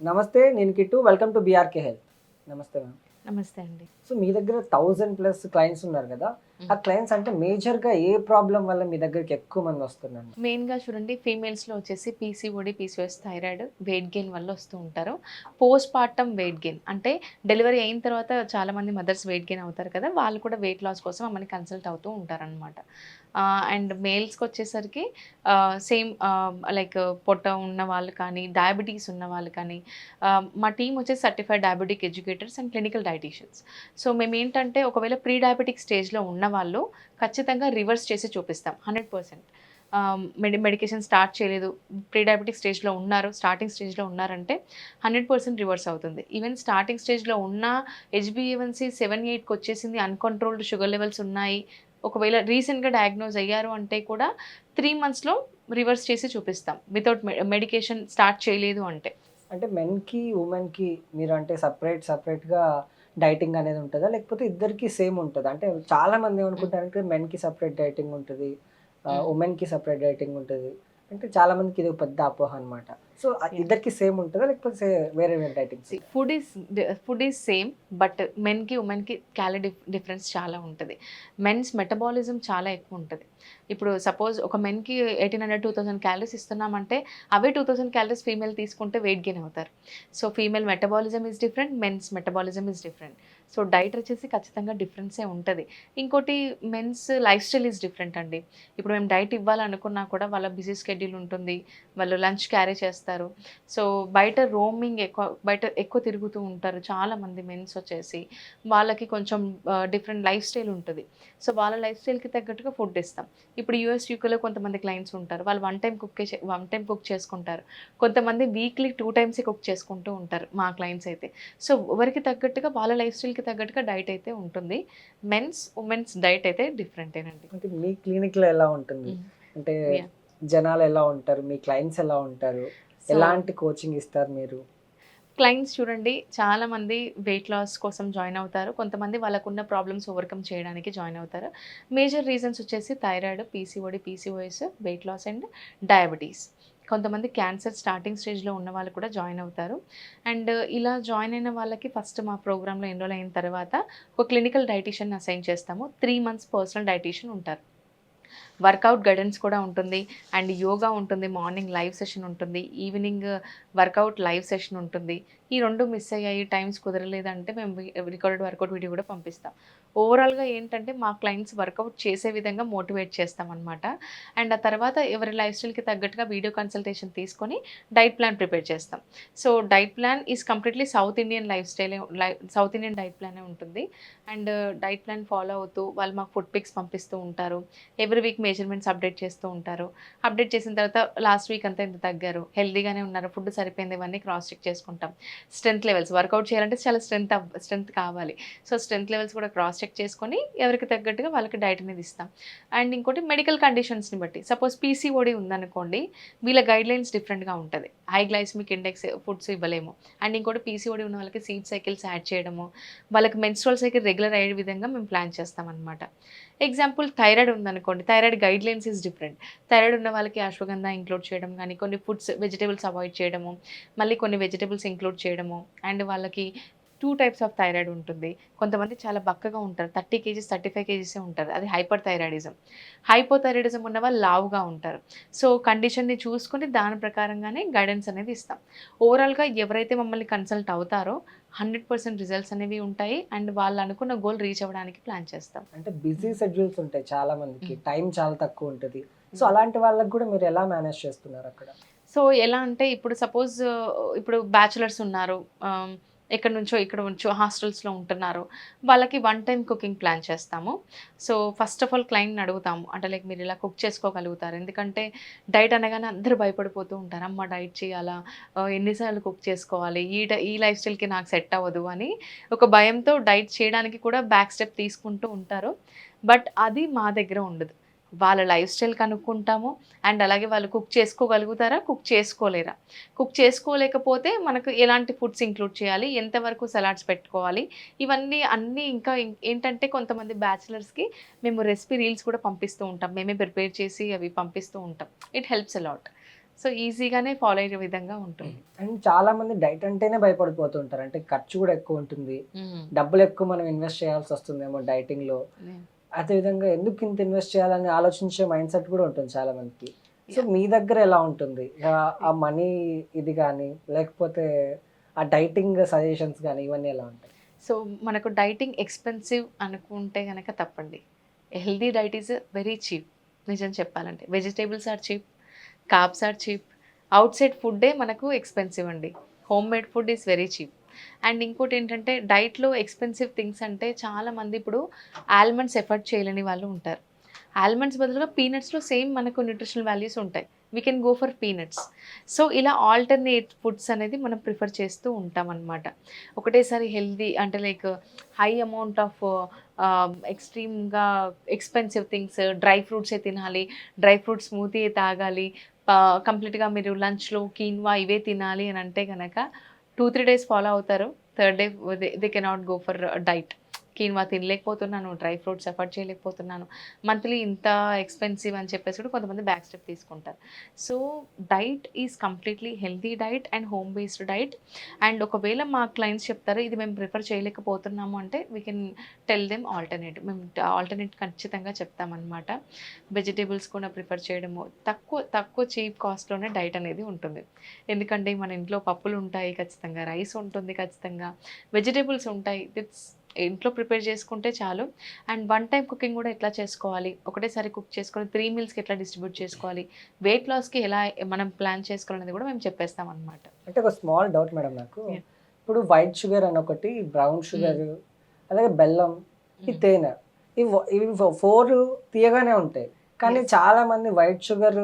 నమస్తే. నేను కిట్టు. Welcome to BRK health. నమస్తే మ్యామ్. నమస్తే అండి. సో మీ దగ్గర 1000+ క్లయింట్స్ ఉన్నారు గదా! ఆ క్లయింట్స్ అంటే మేజర్‌గా ఏ ప్రాబ్లమ్ వల్ల మీ దగ్గరికి ఎక్కువ మంది వస్తున్నారు? మెయిన్‌గా చూడండి ఫీమేల్స్‌లో వచ్చేసి PCOD, PCOS, thyroid, weight gain వల్ల వస్తూ ఉంటారు. పోస్ట్ పార్టమ్ వెయిట్ గెయిన్ అంటే డెలివరీ అయిన తర్వాత చాలామంది మదర్స్ వెయిట్ గెయిన్ అవుతారు కదా! వాళ్ళు కూడా వెయిట్ లాస్ కోసం మమ్మల్ని కన్సల్ట్ అవుతూ ఉంటారనమాట. అండ్ మేల్స్‌కొచ్చేసరికి సేమ్ లైక్ పొట్ట ఉన్న వాళ్ళు కానీ, డయాబెటీస్ ఉన్న వాళ్ళు కానీ మా టీమ్ వచ్చేసి certified diabetic educators and clinical dietitians. So మేమేంటంటే ఒకవేళ ప్రీ డయాబెటిక్ స్టేజ్‌లో ఉన్నవాళ్ళు ఖచ్చితంగా రివర్స్ చేసి చూపిస్తాం 100%. మెడికేషన్ స్టార్ట్ చేయలేదు, ప్రీ డయాబెటిక్ స్టేజ్‌లో ఉన్నారు, స్టార్టింగ్ స్టేజ్‌లో ఉన్నారంటే 100% రివర్స్ అవుతుంది. ఈవెన్ స్టార్టింగ్ స్టేజ్‌లో ఉన్న హెచ్‌బీఏవన్సీ 7, 8కి వచ్చేసింది, అన్‌కంట్రోల్డ్ షుగర్ లెవెల్స్ ఉన్నాయి. ఒకవేళ రీసెంట్‌గా డయాగ్నోజ్ అయ్యారు అంటే కూడా 3 మంత్స్‌లో రివర్స్ చేసి చూపిస్తాం. వితౌట్ మెడికేషన్ స్టార్ట్ చేయలేదు అంటే. అంటే మెన్‌కి, వుమెన్‌కి మీరు అంటే సెపరేట్‌గా డైటింగ్ అనేది ఉంటదా? లేకపోతే ఇద్దరికీ సేమ్ ఉంటదా? అంటే చాలా మంది హ్మ్. ఏమనుకుంటారంటే మెన్‌కి సెపరేట్ డైటింగ్ ఉంటది. హ్మ్. వుమెన్‌కి సెపరేట్ డైటింగ్ ఉంటది. అంటే చాలా మందికి ఇది ఒక పెద్ద అపోహ అన్నమాట. So yeah! ఇద్దరికీ సేమ్ ఉంటదా? లేకపోతే వేరే వేరే డైటింగ్స్ సీ ఉంటాయా? Food is same. బట్ మెన్‌కి, వుమెన్‌కి డిఫరెన్స్ చాలా ఉంటది. మెన్స్ మెటబాలిజం చాలా ఎక్కువుంటది. ఇప్పుడు సపోజ్ ఒక మెన్‌కి 1800, 2000 క్యాలరీస్ ఇస్తున్నామంటే, అవే 2000 క్యాలరీస్ ఫీమేల్ తీసుకుంటే వెయిట్ గెయిన్ అవుతారు. So, female metabolism is different. Men's metabolism is different. So, diet వచ్చేసి ఖచ్చితంగా డిఫరెన్సే ఉంటది. ఇంకోటి men's lifestyle is different అండి. ఇప్పుడు మేము డైట్ ఇవ్వాలనుకున్నా కూడా వాళ్ళ బిజీ షెడ్యూల్ ఉంటుంది. వాళ్ళు లంచ్ క్యారీ చేస్తారు. సో, బయట ఎక్కువ తిరుగుతూ ఉంటారు చాలామంది మెన్స్ వచ్చేసి. వాళ్ళకి కొంచెం డిఫరెంట్ లైఫ్ స్టైల్ ఉంటది. సో, వాళ్ళ లైఫ్ స్టైల్‌కి తగ్గట్టుగా ఫుడ్ ఇస్తాం. ఇప్పుడు యూఎస్, యూకేలో కొంతమంది క్లయింట్స్ ఉంటారు. వాళ్ళు వన్ టైమ్ కుక్ చేసుకుంటారు. కొంతమంది వీక్లీ 2 టైమ్సే కుక్ చేసుకుంటూ ఉంటారు మా క్లయింట్స్ అయితే. సో, ఎవరికి తగ్గట్టుగా వాళ్ళ లైఫ్ స్టైల్‌కి తగ్గట్టుగా డైట్ అయితే ఉంటుంది. మెన్స్, వుమెన్స్ డైట్ అయితే డిఫరెంటేనండి. అంటే మీ క్లినిక్‌లో ఎలా ఉంటుంది? హ్మ్. అంటే యాహ్! జనాలు ఎలా ఉంటారు? మీ క్లయింట్స్ ఎలా ఉంటారు? సో ఎలాంటి కోచింగ్ ఇస్తారు మీరు? క్లయింట్స్ చూడండి చాలామంది వెయిట్ లాస్ కోసం జాయిన్ అవుతారు. కొంతమంది వాళ్ళకున్న ప్రాబ్లమ్స్ ఓవర్‌కమ్ చేయడానికి జాయిన్ అవుతారు. మేజర్ రీజన్స్ వచ్చేసి thyroid, PCOD, PCOS, weight loss and diabetes. కొంతమంది క్యాన్సర్ స్టార్టింగ్ స్టేజ్‌లో ఉన్న వాళ్ళు కూడా జాయిన్ అవుతారు. అండ్ ఇలా జాయిన్ అయిన వాళ్ళకి ఫస్ట్ మా ప్రోగ్రామ్‌లో ఎన్రోల్ అయిన తర్వాత ఒక క్లినికల్ డైటీషియన్‌ని అసైన్ చేస్తాము. 3 మంత్స్ పర్సనల్ డైటీషియన్ ఉంటారు. వర్కౌట్ గైడెన్స్ కూడా ఉంటుంది. అండ్ యోగా ఉంటుంది. మార్నింగ్ లైవ్ సెషన్ ఉంటుంది. ఈవినింగ్ వర్కౌట్ లైవ్ సెషన్ ఉంటుంది. ఈ 2 మిస్ అయ్యాయి, టైమ్స్ కుదరలేదంటే మేము రికార్డెడ్ వర్కౌట్ వీడియో కూడా పంపిస్తాం. ఓవరాల్‌గా ఏంటంటే మా క్లయింట్స్ వర్కౌట్ చేసే విధంగా మోటివేట్ చేస్తామనమాట. అండ్ ఆ తర్వాత ఎవరి లైఫ్ స్టైల్‌కి తగ్గట్టుగా వీడియో కన్సల్టేషన్ తీసుకొని డైట్ ప్లాన్ ప్రిపేర్ చేస్తాం. So, diet plan is completely South Indian diet ప్లానే ఉంటుంది. అండ్ డైట్ ప్లాన్ ఫాలో అవుతూ వాళ్ళు మాకు ఫుడ్ పిక్స్ పంపిస్తూ ఉంటారు. ఎవ్రీ వీక్ మెజర్‌మెంట్స్ అప్డేట్ చేస్తూ ఉంటారు. అప్డేట్ చేసిన తర్వాత లాస్ట్ వీక్ అంతా ఇంత తగ్గారు, హెల్తీగానే ఉన్నారు, ఫుడ్ సరిపోయింది, ఇవన్నీ క్రాస్ చెక్ చేసుకుంటాం. స్ట్రెంత్ లెవెల్స్ వర్కౌట్ చేయాలంటే చాలా స్ట్రెంత్ కావాలి. సో, స్ట్రెంత్ లెవెల్స్ కూడా క్రాస్ చెక్ చేసుకొని ఎవరికి తగ్గట్టుగా వాళ్ళకి డైట్ అనేది ఇస్తాం. అండ్ ఇంకోటి మెడికల్ కండిషన్స్‌ని బట్టి సపోజ్ పీసీఓడీ ఉందనుకోండి, వీళ్ళ గైడ్‌లైన్స్ డిఫరెంట్‌గా ఉంటది. హై గ్లైసెమిక్ ఇండెక్స్ ఫుడ్స్ ఇవ్వలేము. అండ్ ఇంకోటి పీసీఓడీ ఉన్న వాళ్ళకి స్లీప్ సైకిల్స్ యాడ్ చేయడము, వాళ్ళకి మెన్స్ట్రువల్ సైకిల్ రెగ్యులర్ అయ్యే విధంగా మేము ప్లాన్ చేస్తామనమాట. ఎగ్జాంపుల్ థైరాయిడ్ ఉందనుకోండి. Thyroid guidelines is different. Thyroid ఉన్న వాళ్ళకి అశ్వగంధ ఇంక్లూడ్ చేయడం గానీ, కొన్ని వెజిటబుల్స్ అవాయిడ్ చేయడము, మళ్ళీ కొన్ని వెజిటబుల్స్ ఇంక్లూడ్ చేయడము. అండ్ వాళ్ళకి 2 టైప్స్ ఆఫ్ థైరాయిడ్ ఉంటుంది. కొంతమంది చాలా బక్కగా ఉంటారు. 30 కేజీస్, 35 కేజీసే ఉంటారు. అది హైపర్ థైరాయిడిజం. హైపోథైరాయిడిజం ఉన్నవాళ్ళు లావుగా ఉంటారు. సో, కండిషన్‌ని చూసుకొని దాని ప్రకారంగానే గైడెన్స్ అనేది ఇస్తాం. ఓవరాల్‌గా ఎవరైతే మమ్మల్ని కన్సల్ట్ అవుతారో 100% రిజల్ట్స్ అనేవి ఉంటాయి. అండ్ వాళ్ళు అనుకున్న గోల్ రీచ్ అవ్వడానికి ప్లాన్ చేస్తాం. అంటే బిజీ హ్మ్. షెడ్యూల్స్ ఉంటాయి చాలా మందికి. హ్మ్. టైం చాలా తక్కువ ఉంటది. సో, హ్మ్. అలాంటి వాళ్ళకి గూడా మీరు ఎలా మేనేజ్ చేస్తున్నారక్కడ? సో, ఎలా అంటే ఇప్పుడు సపోజ్ ఇప్పుడు బ్యాచిలర్స్ ఉన్నారు. ఎక్కడి నుంచో ఇక్కడ నుంచో హాస్టల్స్‌లో ఉంటున్నారు. వాళ్ళకి వన్ టైమ్ కుకింగ్ ప్లాన్ చేస్తాము. సో, ఫస్ట్ ఆఫ్ ఆల్ క్లయింట్‌ని అడుగుతాము. అంటే లైక్ మీరు ఇలా కుక్ చేసుకోగలుగుతారా? ఎందుకంటే డైట్ అనగానే అందరూ భయపడిపోతూ ఉంటారు. అమ్మ డైట్ చేయాలా? ఎన్ని సార్లు కుక్ చేసుకోవాలి? ఈ లైఫ్ స్టైల్‌కి నాకు సెట్ అవ్వదు అని ఒక భయంతో డైట్ చేయడానికి కూడా బ్యాక్ స్టెప్ తీసుకుంటూ ఉంటారు. బట్ అది మా దగ్గర ఉండదు. వాళ్ళ లైఫ్ స్టైల్ కనుక్కుంటాము. అండ్ అలాగే వాళ్ళు కుక్ చేసుకోగలుగుతారా? కుక్ చేసుకోలేరా? కుక్ చేసుకోలేకపోతే మనకు ఎలాంటి ఫుడ్స్ ఇంక్లూడ్ చేయాలి? ఎంతవరకు సలాడ్స్ పెట్టుకోవాలి? ఇవన్నీ అన్నీ ఇంకా ఏంటంటే కొంతమంది బ్యాచిలర్స్‌కి మేము రెసిపీ రీల్స్ కూడా పంపిస్తూ ఉంటాం. మేమే ప్రిపేర్ చేసి అవి పంపిస్తూ ఉంటాం. It helps a lot. So ఈజీగానే ఫాలో అయ్యే విధంగా ఉంటుంది. అండ్ చాలా మంది డైట్ అంటేనే భయపడిపోతుంటారు. అంటే ఖర్చు కూడా ఎక్కువ ఉంటుంది, డబ్బులు ఎక్కువ మనం ఇన్వెస్ట్ చేయాల్సి వస్తుందేమో డైటింగ్ లో. అదేవిధంగా ఎందుకు ఇంత ఇన్వెస్ట్ చేయాలని ఆలోచించే మైండ్ సెట్ కూడా ఉంటుంది చాలా మందికి. సో మీ దగ్గర ఎలా ఉంటుంది ఆ మనీ ఇది కానీ, లేకపోతే ఆ డైటింగ్ సజెషన్స్ కానీ, ఇవన్నీ ఎలా ఉంటాయి? సో మనకు డైటింగ్ ఎక్స్పెన్సివ్ అనుకుంటే కనుక తప్పండి. Healthy diet is very cheap. నిజం చెప్పాలంటే vegetables are cheap, carbs are cheap. Outside ఫుడ్డే మనకు ఎక్స్పెన్సివ్ అండి. Homemade food is very cheap. And ఇంకోటి ఏంటంటే డైట్లో ఎక్స్పెన్సివ్ థింగ్స్ అంటే చాలామంది ఇప్పుడు ఆల్మండ్స్ ఎఫర్ట్ చేయలేని వాళ్ళు ఉంటారు. ఆల్మండ్స్ బదులుగా పీనట్స్లో సేమ్ మనకు న్యూట్రిషనల్ వాల్యూస్ ఉంటాయి. We can go for peanuts. So ఇలా ఆల్టర్నేట్ ఫుడ్స్ అనేది మనం ప్రిఫర్ చేస్తూ ఉంటాం అన్నమాట. ఒకటేసారి హెల్దీ అంటే లైక్ హై అమౌంట్ ఆఫ్ ఎక్స్ట్రీమ్గా ఎక్స్పెన్సివ్ థింగ్స్, డ్రై ఫ్రూట్సే తినాలి, డ్రై ఫ్రూట్ స్మూతీ తాగాలి, కంప్లీట్గా మీరు లంచ్లో కీన్వా ఇవే తినాలి అని అంటే కనుక 2-3 డేస్ ఫాలో అవుతారు. Third day they cannot go for diet. Quinoa తినలేకపోతున్నాను, డ్రై ఫ్రూట్స్ ఎఫర్ట్ చేయలేకపోతున్నాను, మంత్లీ ఇంత ఎక్స్పెన్సివ్ అని చెప్పేసి కూడా కొంతమంది బ్యాక్ స్టెప్ తీసుకుంటారు. So diet is completely healthy diet and home based diet. And ఒకవేళ మా క్లయింట్స్ చెప్తారు ఇది మేము ప్రిఫర్ చేయలేకపోతున్నాము అంటే we can tell them alternate. మేము ఆల్టర్నేట్ ఖచ్చితంగా చెప్తామన్నమాట. వెజిటేబుల్స్ కూడా ప్రిఫర్ చేయడము, తక్కువ చీప్ కాస్ట్లోనే డైట్ అనేది ఉంటుంది. ఎందుకంటే మన ఇంట్లో పప్పులు ఉంటాయి ఖచ్చితంగా, రైస్ ఉంటుంది ఖచ్చితంగా, వెజిటేబుల్స్ ఉంటాయి. ఇంట్లో ప్రిపేర్ చేసుకుంటే చాలు. అండ్ వన్ టైం కుకింగ్ కూడా ఎట్లా చేసుకోవాలి, ఒకటేసారి కుక్ చేసుకొని 3 మీల్స్కి ఎట్లా డిస్ట్రిబ్యూట్ చేసుకోవాలి, వెయిట్ లాస్కి ఎలా మనం ప్లాన్ చేసుకోవాలనేది కూడా మేము చెప్పేస్తాం అనమాట. అంటే ఒక స్మాల్ డౌట్ మేడం నాకు. ఇప్పుడు వైట్ షుగర్ అని ఒకటి, బ్రౌన్ షుగర్, అలాగే బెల్లం, ఈ తేనె, ఇవి 4 తీయగానే ఉంటాయి. కానీ చాలా మంది వైట్ షుగర్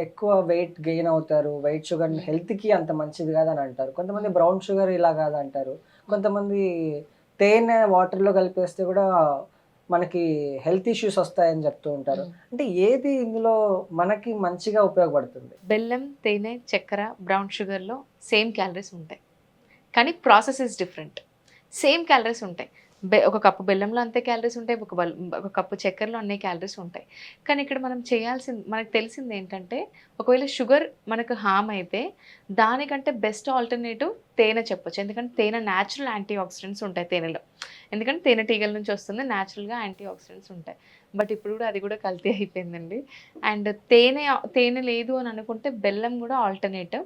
ఎక్కువ వెయిట్ గెయిన్ అవుతారు, వైట్ షుగర్ హెల్త్కి అంత మంచిది కాదని అంటారు. కొంతమంది బ్రౌన్ షుగర్ ఇలా కాదంటారు. కొంతమంది తేనె వాటర్లో కలిపేస్తే కూడా మనకి హెల్త్ ఇష్యూస్ వస్తాయని చెప్తూ ఉంటారు. అంటే ఏది ఇందులో మనకి మంచిగా ఉపయోగపడుతుంది? బెల్లం, తేనె, చక్కెర, బ్రౌన్ షుగర్లో సేమ్ క్యాలరీస్ ఉంటాయి, కానీ process is different. Same calories ఉంటాయి. ఒక కప్పు బెల్లంలో అంతే క్యాలరీస్ ఉంటాయి, ఒక కప్పు చక్కెరలో అన్ని క్యాలరీస్ ఉంటాయి. కానీ ఇక్కడ మనం మనకు తెలిసింది ఏంటంటే ఒకవేళ షుగర్ మనకు హామ్ అయితే దానికంటే బెస్ట్ ఆల్టర్నేటివ్ తేనె చెప్పొచ్చు. ఎందుకంటే తేనె న్యాచురల్ యాంటీ ఆక్సిడెంట్స్ ఉంటాయి తేనెలో. ఎందుకంటే తేనెటీగల నుంచి వస్తుంది, న్యాచురల్గా యాంటీ ఆక్సిడెంట్స్ ఉంటాయి. బట్ ఇప్పుడు కూడా అది కూడా కల్తీ అయిపోయిందండి. అండ్ తేనె లేదు అని అనుకుంటే బెల్లం కూడా ఆల్టర్నేటివ్.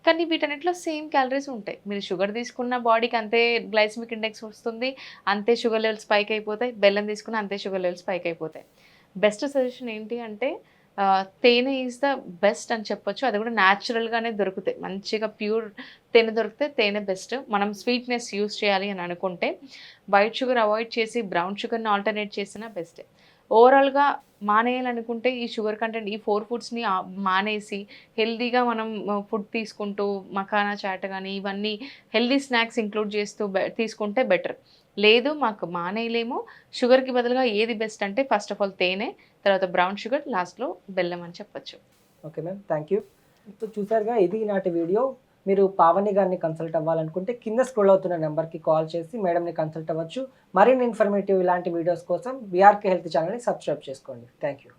కానీ వీటన్నిటిలో సేమ్ క్యాలరీస్ ఉంటాయి. మీరు షుగర్ తీసుకున్న బాడీకి అంతే గ్లైసమిక్ ఇండెక్స్ వస్తుంది, అంతే షుగర్ లెవెల్స్ పైకి అయిపోతాయి. బెల్లం తీసుకున్న అంతే షుగర్ లెవెల్స్ పైకి అయిపోతాయి. బెస్ట్ సజెషన్ ఏంటి అంటే తేనె ఈజ్ ద బెస్ట్ అని చెప్పొచ్చు. అది కూడా న్యాచురల్గానే దొరుకుతాయి, మంచిగా ప్యూర్ తేనె దొరికితే తేనె బెస్ట్. మనం స్వీట్నెస్ యూస్ చేయాలి అని అనుకుంటే వైట్ షుగర్ అవాయిడ్ చేసి బ్రౌన్ షుగర్ని ఆల్టర్నేట్ చేసినా బెస్టే. ఓవరాల్గా మానేయాలనుకుంటే ఈ షుగర్ కంటెంట్ ఈ 4 ఫుడ్స్ని మానేసి హెల్దీగా మనం ఫుడ్ తీసుకుంటూ మఖానా చాట్ కానీ ఇవన్నీ హెల్దీ స్నాక్స్ ఇంక్లూడ్ చేస్తూ తీసుకుంటే బెటర్. లేదు మాకు మానేయలేము, షుగర్కి బదులుగా ఏది బెస్ట్ అంటే ఫస్ట్ ఆఫ్ ఆల్ తేనె, తర్వాత బ్రౌన్ షుగర్, లాస్ట్లో బెల్లం అని చెప్పొచ్చు. Okay ma'am, thank you. ఇప్పుడు చూసారుగా, ఇది నాటి వీడియో. మీరు పావని గారిని కన్సల్ట్ అవ్వాలనుకుంటే కింద స్క్రోల్ అవుతున్న నెంబర్కి కాల్ చేసి మేడంని కన్సల్ట్ అవ్వచ్చు. మరిన్ని ఇన్ఫర్మేటివ్ ఇలాంటి వీడియోస్ కోసం బీఆర్కే హెల్త్ ఛానల్ని సబ్స్క్రైబ్ చేసుకోండి. Thank you.